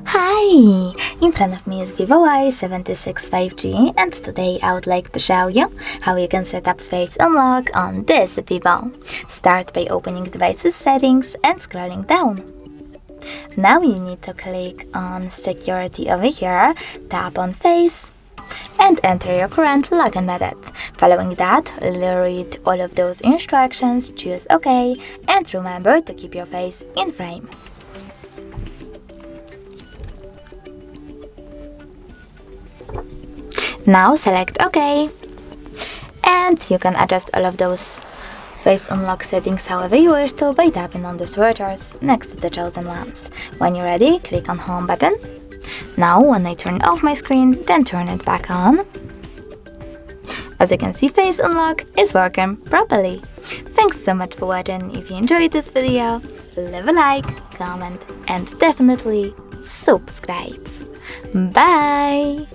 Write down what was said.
Hi! In front of me is VIVO Y76 5G, and today I would like to show you how you can set up Face Unlock on this Vivo. Start by opening Devices Settings and scrolling down. Now you need to click on Security over here, tap on Face, and enter your current login method. Following that, read all of those instructions, choose OK, and remember to keep your face in frame. Now select OK, and you can adjust all of those Face Unlock settings however you wish to by tapping on the switches next to the chosen ones. When you're ready, click on Home button. Now when I turn off my screen, then turn it back on. As you can see, Face Unlock is working properly. Thanks so much for watching. If you enjoyed this video, leave a like, comment, and definitely subscribe. Bye!